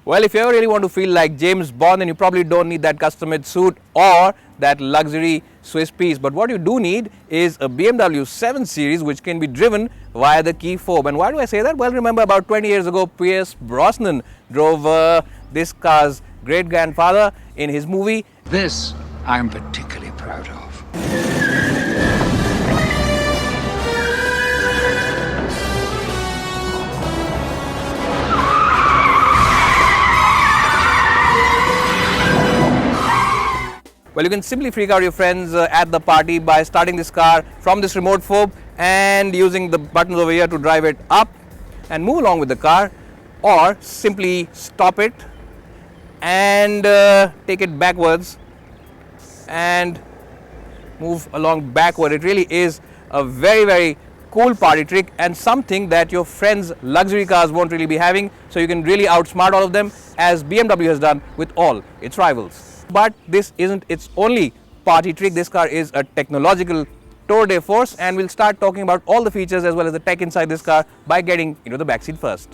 Well, if you ever really want to feel like James Bond, then you probably don't need that custom-made suit or that luxury Swiss piece. But what you do need is a BMW 7 Series which can be driven via the key fob. And why do I say that? Well, remember about 20 years ago, Pierce Brosnan drove this car's great-grandfather in his movie. This I'm particularly proud of. Well, you can simply freak out your friends at the party by starting this car from this remote fob and using the buttons over here to drive it up and move along with the car, or simply stop it and take it backwards and move along backward. It really is a very, very cool party trick and something that your friends' luxury cars won't really be having, so you can really outsmart all of them, as BMW has done with all its rivals. But this isn't its only party trick. This car is a technological tour de force, and we'll start talking about all the features as well as the tech inside this car by getting into the backseat first.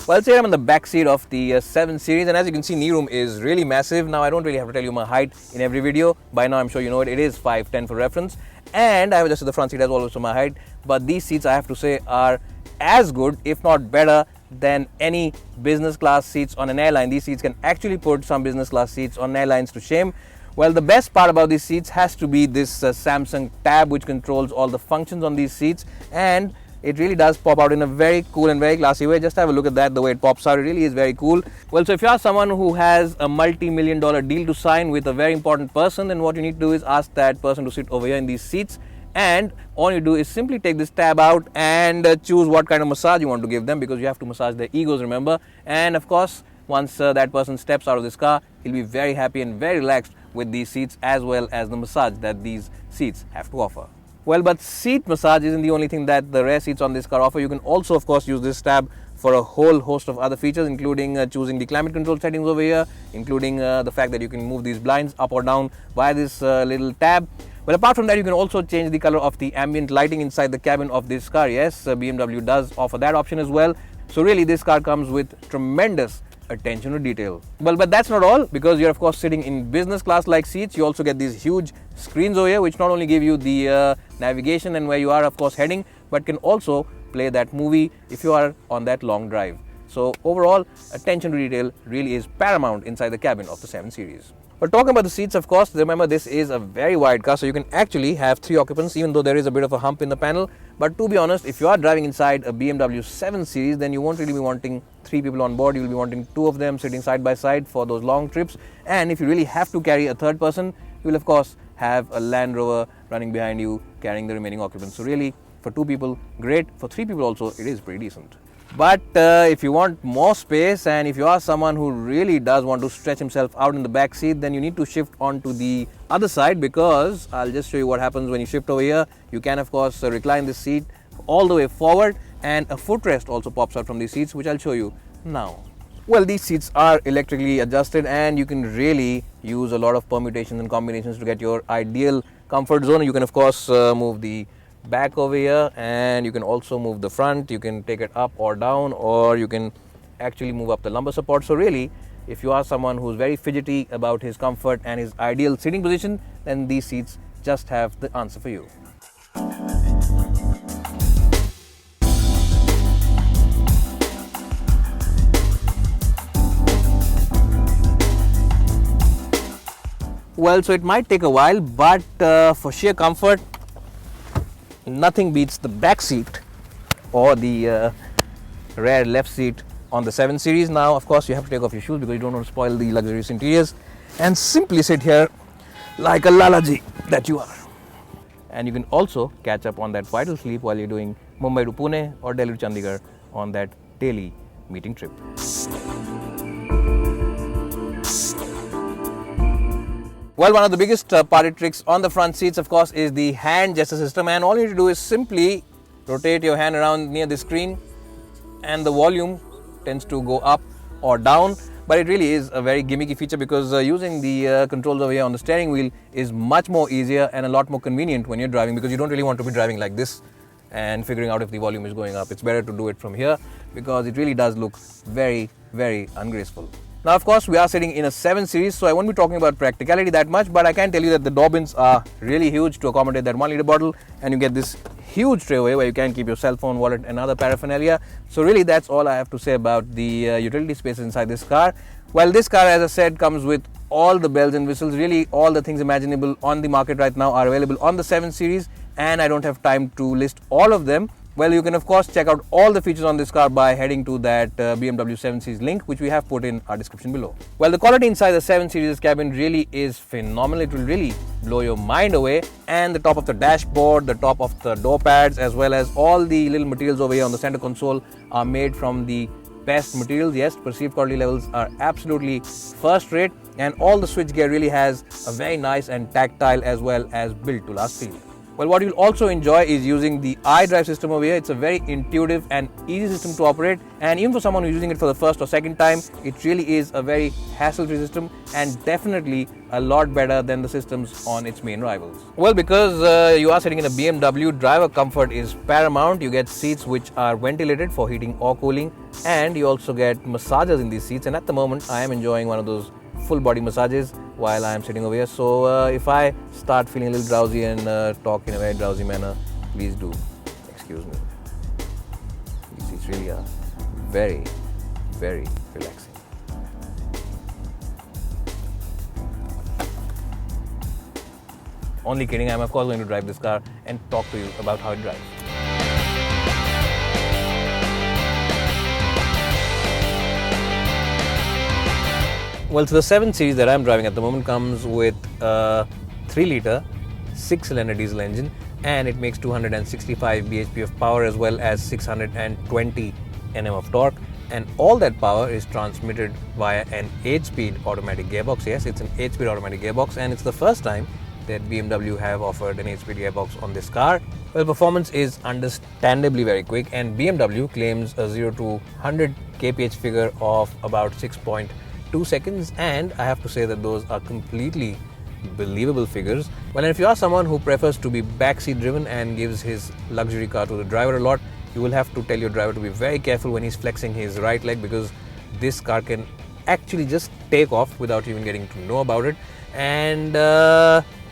Well, so here I'm in the back seat of the 7 Series, and as you can see, knee room is really massive. Now, I don't really have to tell you my height in every video. By now, I'm sure you know it. It is 5'10" for reference, and I have adjusted the front seat as well for my height. But these seats, I have to say, are as good, if not better, than any business class seats on an airline. These seats can actually put some business class seats on airlines to shame. Well, the best part about these seats has to be this Samsung tab which controls all the functions on these seats, and it really does pop out in a very cool and very classy way. Just have a look at that, the way it pops out. It really is very cool. Well, so if you are someone who has a multi-million-dollar deal to sign with a very important person, then what you need to do is ask that person to sit over here in these seats, and all you do is simply take this tab out and choose what kind of massage you want to give them, because you have to massage their egos, remember. And of course, once that person steps out of this car, he'll be very happy and very relaxed with these seats as well as the massage that these seats have to offer. Well, but seat massage isn't the only thing that the rear seats on this car offer. You can also, of course, use this tab for a whole host of other features, including choosing the climate control settings over here, including the fact that you can move these blinds up or down via this little tab. Well, apart from that, you can also change the color of the ambient lighting inside the cabin of this car. Yes, BMW does offer that option as well. So really, this car comes with tremendous attention to detail. Well, but that's not all, because you're of course sitting in business class like seats. You also get these huge screens over here which not only give you the navigation and where you are of course heading, but can also play that movie if you are on that long drive. So overall, attention to detail really is paramount inside the cabin of the 7 Series. But talking about the seats, of course, remember this is a very wide car, so you can actually have 3 occupants, even though there is a bit of a hump in the panel. But to be honest, if you are driving inside a BMW 7 Series, then you won't really be wanting 3 people on board. You will be wanting 2 of them sitting side by side for those long trips. And if you really have to carry a third person, you will of course have a Land Rover running behind you carrying the remaining occupants. So really, for 2 people, great. For 3 people also, it is pretty decent. But if you want more space, and if you are someone who really does want to stretch himself out in the back seat, then you need to shift onto the other side, because I'll just show you what happens when you shift over here. You can of course recline this seat all the way forward, and a footrest also pops out from these seats, which I'll show you now. Well, these seats are electrically adjusted, and you can really use a lot of permutations and combinations to get your ideal comfort zone. You can of course move the back over here, and you can also move the front. You can take it up or down, or you can actually move up the lumbar support. So really, if you are someone who's very fidgety about his comfort and his ideal sitting position, then these seats just have the answer for you. Well, so it might take a while, but for sheer comfort, nothing beats the back seat or the rear left seat on the 7 Series. Now, of course, you have to take off your shoes because you don't want to spoil the luxurious interiors, and simply sit here like a lalaji that you are. And you can also catch up on that vital sleep while you're doing Mumbai to Pune or Delhi to Chandigarh on that daily meeting trip. Well, one of the biggest party tricks on the front seats, of course, is the hand gesture system. And all you need to do is simply rotate your hand around near the screen, and the volume tends to go up or down. But it really is a very gimmicky feature, because using the controls over here on the steering wheel is much more easier and a lot more convenient when you're driving, because you don't really want to be driving like this and figuring out if the volume is going up. It's better to do it from here because it really does look very, very ungraceful. Now, of course, we are sitting in a 7 Series, so I won't be talking about practicality that much, but I can tell you that the door bins are really huge to accommodate that 1 liter bottle, and you get this huge tray away where you can keep your cell phone, wallet and other paraphernalia. So really, that's all I have to say about the utility spaces inside this car. Well, this car, as I said, comes with all the bells and whistles. Really, all the things imaginable on the market right now are available on the 7 Series, and I don't have time to list all of them. Well, you can of course check out all the features on this car by heading to that BMW 7 Series link, which we have put in our description below. Well, the quality inside the 7 Series cabin really is phenomenal. It will really blow your mind away, and the top of the dashboard, the top of the door pads, as well as all the little materials over here on the center console are made from the best materials. Yes, perceived quality levels are absolutely first rate, and all the switchgear really has a very nice and tactile as well as built to last feel. Well, what you'll also enjoy is using the iDrive system over here. It's a very intuitive and easy system to operate, and even for someone who's using it for the first or second time, it really is a very hassle-free system and definitely a lot better than the systems on its main rivals. Well, because you are sitting in a BMW, driver comfort is paramount. You get seats which are ventilated for heating or cooling, and you also get massagers in these seats, and at the moment I am enjoying one of those full body massages while I am sitting over here. So if I start feeling a little drowsy and talk in a very drowsy manner, please do excuse me. These seats really are very, very relaxing. Only kidding, I am of course going to drive this car and talk to you about how it drives. Well, so the 7 Series that I'm driving at the moment comes with a 3 liter 6-cylinder diesel engine, and it makes 265 bhp of power as well as 620 Nm of torque, and all that power is transmitted via an 8-speed automatic gearbox. Yes, it's an 8-speed automatic gearbox, and it's the first time that BMW have offered an 8-speed gearbox on this car. Well, performance is understandably very quick, and BMW claims a 0 to 100 kph figure of about 6.2 seconds, and I have to say that those are completely believable figures. Well, and if you are someone who prefers to be backseat driven and gives his luxury car to the driver a lot, you will have to tell your driver to be very careful when he's flexing his right leg, because this car can actually just take off without even getting to know about it, and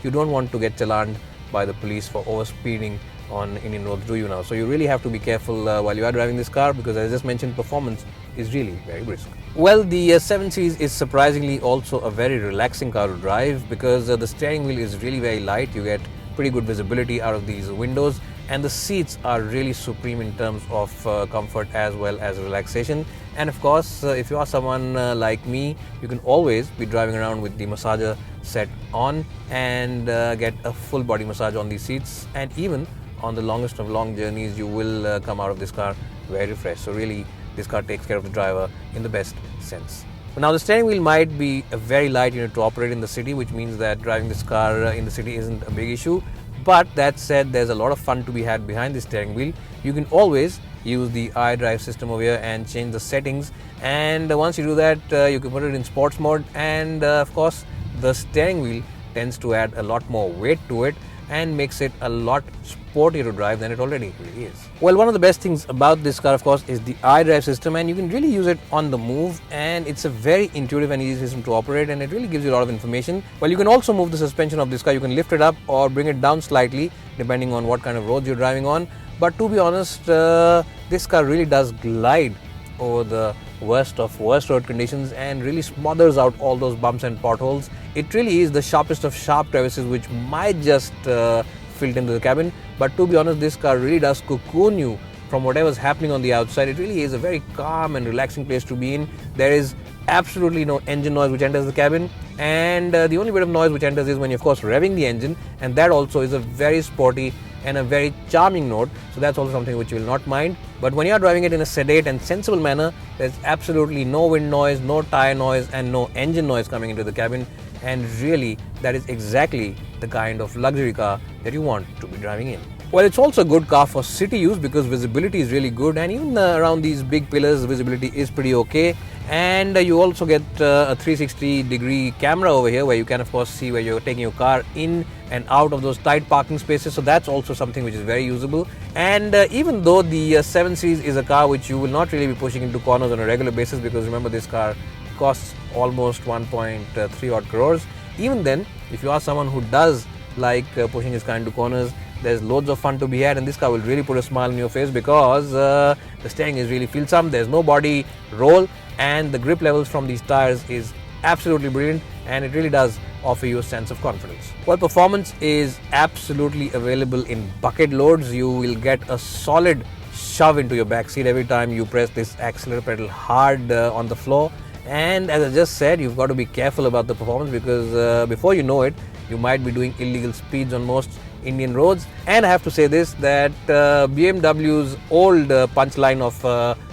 you don't want to get challaned by the police for overspeeding on Indian roads, do you now? So you really have to be careful while you are driving this car, because as I just mentioned, performance is really very brisk. Well, the 7 Series is surprisingly also a very relaxing car to drive, because the steering wheel is really very light. You get pretty good visibility out of these windows, and the seats are really supreme in terms of comfort as well as relaxation. And of course, if you are someone like me, you can always be driving around with the massager set on and get a full body massage on these seats, and even on the longest of long journeys you will come out of this car very refreshed. So really, this car takes care of the driver in the best sense. Now, the steering wheel might be a very light unit to operate in the city, which means that driving this car in the city isn't a big issue. But that said, there's a lot of fun to be had behind the steering wheel. You can always use the iDrive system over here and change the settings, and once you do that, you can put it in sports mode, and of course the steering wheel tends to add a lot more weight to it and makes it a lot sportier to drive than it already really is. Well, one of the best things about this car, of course, is the iDrive system, and you can really use it on the move, and it's a very intuitive and easy system to operate, and it really gives you a lot of information. Well, you can also move the suspension of this car. You can lift it up or bring it down slightly depending on what kind of roads you're driving on. But to be honest, this car really does glide over the worst of worst road conditions and really smothers out all those bumps and potholes. It really is the sharpest of sharp crevices which might just filter into the cabin, but to be honest, this car really does cocoon you from whatever's happening on the outside. It really is a very calm and relaxing place to be in. There is absolutely no engine noise which enters the cabin, and the only bit of noise which enters is when you're of course revving the engine, and that also is a very sporty and a very charming note, so that's also something which you will not mind. But when you are driving it in a sedate and sensible manner, there's absolutely no wind noise, no tire noise and no engine noise coming into the cabin, and really that is exactly the kind of luxury car that you want to be driving in. Well, it's also a good car for city use because visibility is really good, and even around these big pillars, visibility is pretty okay. And you also get a 360-degree camera over here where you can, of course, see where you're taking your car in and out of those tight parking spaces. So that's also something which is very usable. And even though the 7 Series is a car which you will not really be pushing into corners on a regular basis, because remember, this car costs almost 1.3 odd crores. Even then, if you are someone who does like pushing his car into corners, there's loads of fun to be had, and this car will really put a smile on your face because the steering is really feelsome. There's no body roll, and the grip levels from these tires is absolutely brilliant, and it really does offer you a sense of confidence. Well, performance is absolutely available in bucket loads. You will get a solid shove into your back seat every time you press this accelerator pedal hard on the floor. And as I just said, you've got to be careful about the performance because before you know it, you might be doing illegal speeds on most Indian roads. And I have to say this, that BMW's old punchline of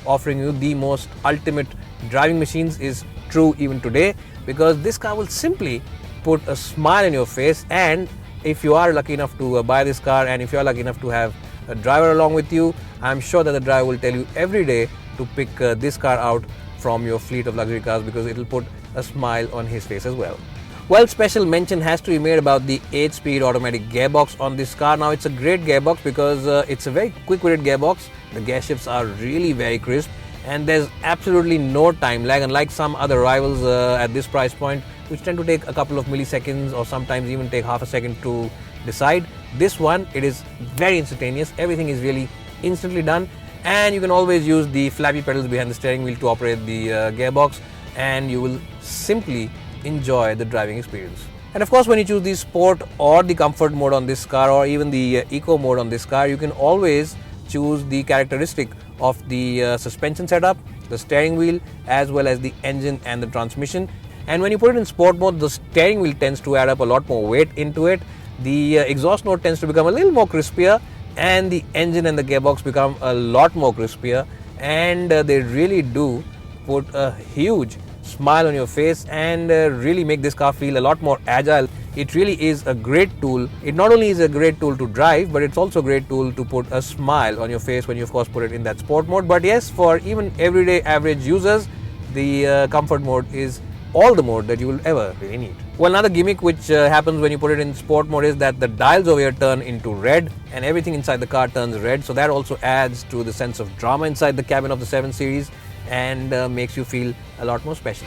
offering you the most ultimate driving machines is true even today, because this car will simply put a smile on your face. And if you are lucky enough to buy this car, and if you are lucky enough to have a driver along with you, I'm sure that the driver will tell you every day to pick this car out from your fleet of luxury cars, because it will put a smile on his face as well. Well, special mention has to be made about the 8-speed automatic gearbox on this car. Now, it's a great gearbox because it's a very quick-witted gearbox. The gear shifts are really very crisp, and there's absolutely no time lag, unlike some other rivals at this price point, which tend to take a couple of milliseconds or sometimes even take half a second to decide. This one, it is very instantaneous. Everything is really instantly done, and you can always use the flappy pedals behind the steering wheel to operate the gearbox, and you will simply enjoy the driving experience. And of course, when you choose the sport or the comfort mode on this car, or even the eco mode on this car, you can always choose the characteristic of the suspension setup, the steering wheel, as well as the engine and the transmission. And when you put it in sport mode, the steering wheel tends to add up a lot more weight into it. The exhaust note tends to become a little more crispier, and the engine and the gearbox become a lot more crispier, and they really do put a huge smile on your face and really make this car feel a lot more agile. It really is a great tool. It not only is a great tool to drive, but it's also a great tool to put a smile on your face when you, of course, put it in that sport mode. But yes, for even everyday average users, the comfort mode is all the mode that you will ever really need. Well, another gimmick which happens when you put it in sport mode is that the dials over here turn into red, and everything inside the car turns red. So that also adds to the sense of drama inside the cabin of the 7 Series and makes you feel a lot more special.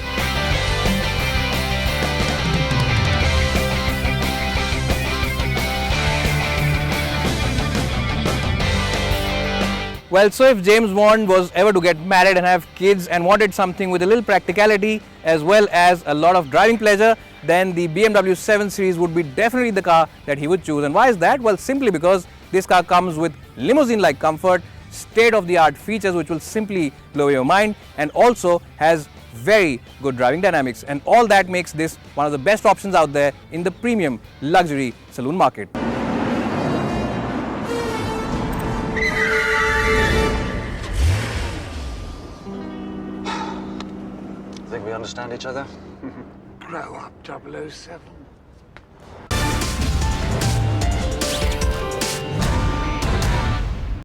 Well, so if James Bond was ever to get married and have kids and wanted something with a little practicality as well as a lot of driving pleasure, then the BMW 7 Series would be definitely the car that he would choose. And why is that? Well, simply because this car comes with limousine-like comfort, state-of-the-art features which will simply blow your mind, and also has very good driving dynamics. And all that makes this one of the best options out there in the premium luxury saloon market. Think we understand each other? Grow up, 007.